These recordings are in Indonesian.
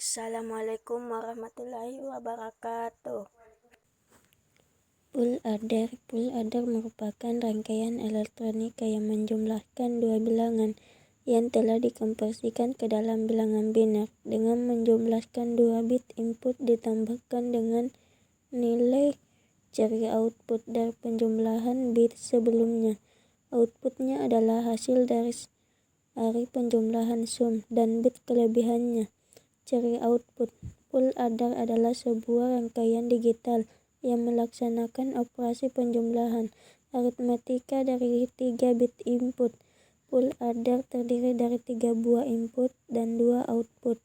Assalamualaikum warahmatullahi wabarakatuh. Full adder merupakan rangkaian elektronika yang menjumlahkan dua bilangan yang telah dikonversikan ke dalam bilangan biner dengan menjumlahkan 2 bit input ditambahkan dengan nilai cari output dari penjumlahan bit sebelumnya. Outputnya adalah hasil dari penjumlahan sum dan bit kelebihannya. Cari output. Full adder adalah sebuah rangkaian digital yang melaksanakan operasi penjumlahan aritmatika dari 3 bit input. Full adder terdiri dari 3 buah input dan 2 output.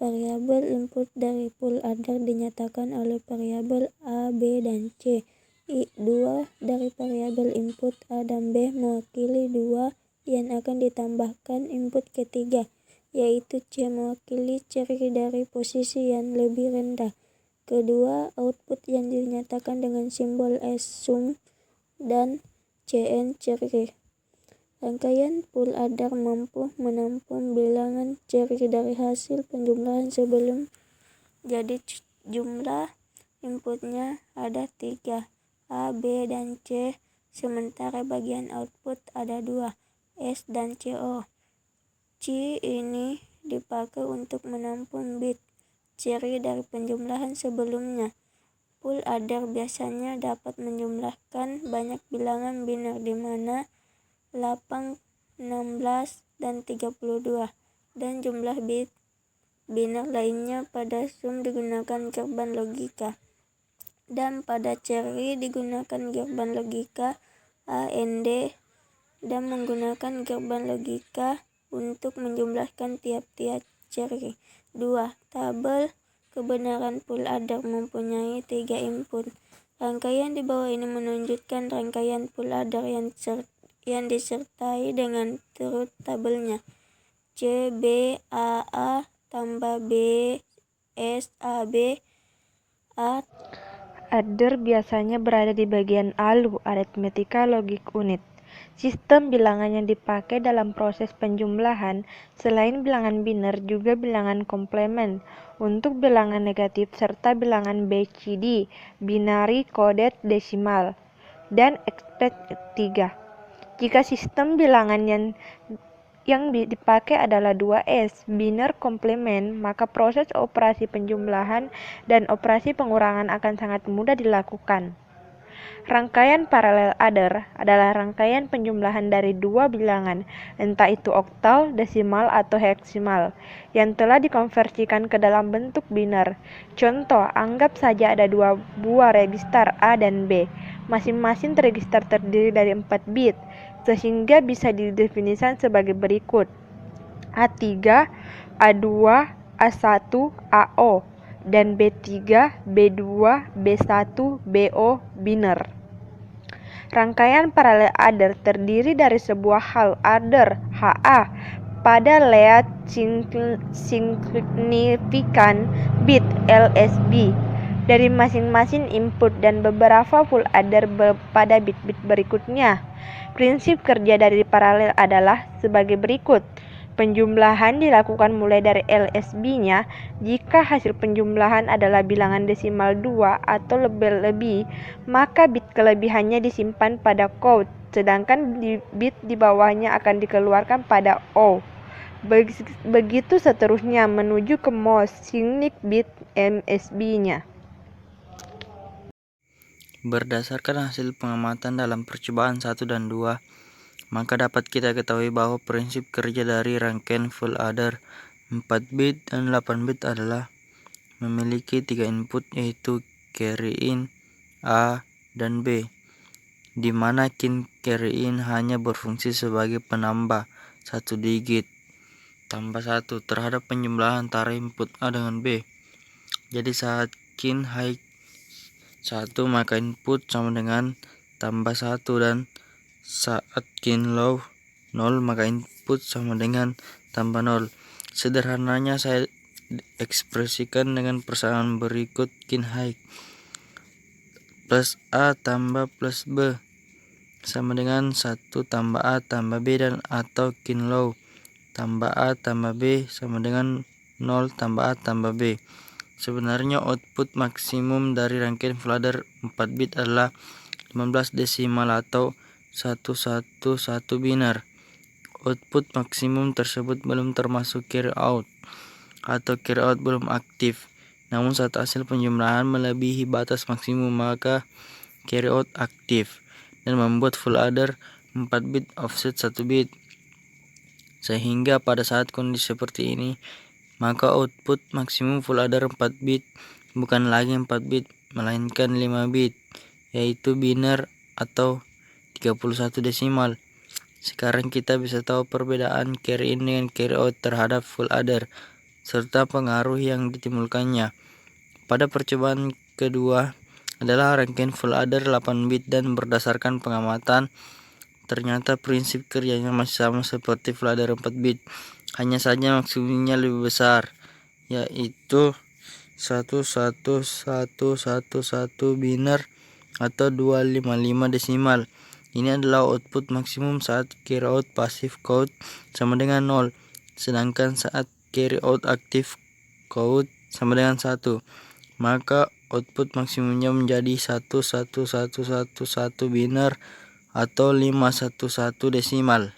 Variabel input dari full adder dinyatakan oleh variabel A, B, dan C. 2 dari variabel input A dan B mewakili 2 yang akan ditambahkan input ketiga, yaitu C mewakili ciri dari posisi yang lebih rendah. Kedua output yang dinyatakan dengan simbol S sum dan Cn ciri. Rangkaian full adder mampu menampung bilangan ciri dari hasil penjumlahan sebelum, jadi jumlah inputnya ada 3, A, B, dan C, sementara bagian output ada 2, S dan CO. C ini dipakai untuk menampung bit ciri dari penjumlahan sebelumnya. Full adder biasanya dapat menjumlahkan banyak bilangan biner di mana 8, 16, dan 32, dan jumlah bit biner lainnya. Pada sum digunakan gerbang logika, dan pada ciri digunakan gerbang logika AND, dan menggunakan gerbang logika untuk menjumlahkan tiap-tiap ciri. 2. Tabel kebenaran full adder mempunyai 3 input. Rangkaian di bawah ini menunjukkan rangkaian full adder yang disertai dengan turut tabelnya. C, B, A, A, tambah B, S, A, B, A. Adder biasanya berada di bagian ALU, aritmetika logik unit. Sistem bilangan yang dipakai dalam proses penjumlahan selain bilangan biner juga bilangan komplement untuk bilangan negatif serta bilangan BCD, binary coded decimal, dan expect 3. Jika sistem bilangan yang dipakai adalah 2S, biner komplement, maka proses operasi penjumlahan dan operasi pengurangan akan sangat mudah dilakukan. Rangkaian paralel adder adalah rangkaian penjumlahan dari 2 bilangan, entah itu oktal, desimal, atau heksimal, yang telah dikonversikan ke dalam bentuk biner. Contoh, anggap saja ada 2 buah register A dan B. Masing-masing register terdiri dari 4 bit, sehingga bisa didefinisikan sebagai berikut: A3, A2, A1, AO, dan B3, B2, B1, BO biner. Rangkaian paralel adder terdiri dari sebuah hal adder HA pada layout signifikan bit LSB dari masing-masing input dan beberapa full adder pada bit-bit berikutnya. Prinsip kerja dari paralel adalah sebagai berikut. Penjumlahan dilakukan mulai dari LSB-nya jika hasil penjumlahan adalah bilangan desimal 2 atau lebih, maka bit kelebihannya disimpan pada quote, sedangkan bit di bawahnya akan dikeluarkan pada O. Begitu seterusnya menuju ke most significant bit MSB-nya. Berdasarkan hasil pengamatan dalam percobaan 1 dan 2, maka dapat kita ketahui bahwa prinsip kerja dari rangkaian full adder 4 bit dan 8 bit adalah memiliki 3 input, yaitu carry in, A, dan B, di mana carry in hanya berfungsi sebagai penambah 1 digit tambah 1 terhadap penjumlahan antara input A dengan B. Jadi saat high 1 maka input sama dengan tambah 1, dan saat low 0 maka input sama dengan tambah 0. Sederhananya saya ekspresikan dengan persamaan berikut: high plus A tambah plus B sama dengan 1 tambah A tambah B, dan atau low tambah A tambah B sama dengan 0 tambah A tambah B. Sebenarnya output maksimum dari rangkaian full adder 4 bit adalah 15 desimal atau 111 biner. Output maksimum tersebut belum termasuk carry out atau carry out belum aktif. Namun saat hasil penjumlahan melebihi batas maksimum, maka carry out aktif dan membuat full adder 4 bit offset 1 bit. Sehingga pada saat kondisi seperti ini, maka output maksimum full adder 4 bit bukan lagi 4 bit, melainkan 5 bit, yaitu biner atau 31 desimal. Sekarang kita bisa tahu perbedaan carry in dengan carry out terhadap full adder, serta pengaruh yang ditimbulkannya. Pada percobaan kedua adalah rangkaian full adder 8 bit dan berdasarkan pengamatan, ternyata prinsip kerjanya masih sama seperti full adder 4 bit. Hanya saja maksimumnya lebih besar, yaitu 11111 biner atau 255 desimal. Ini adalah output maksimum saat carry out passive count sama dengan 0, sedangkan saat carry out active count sama dengan 1, maka output maksimumnya menjadi 11111 biner atau 511 desimal.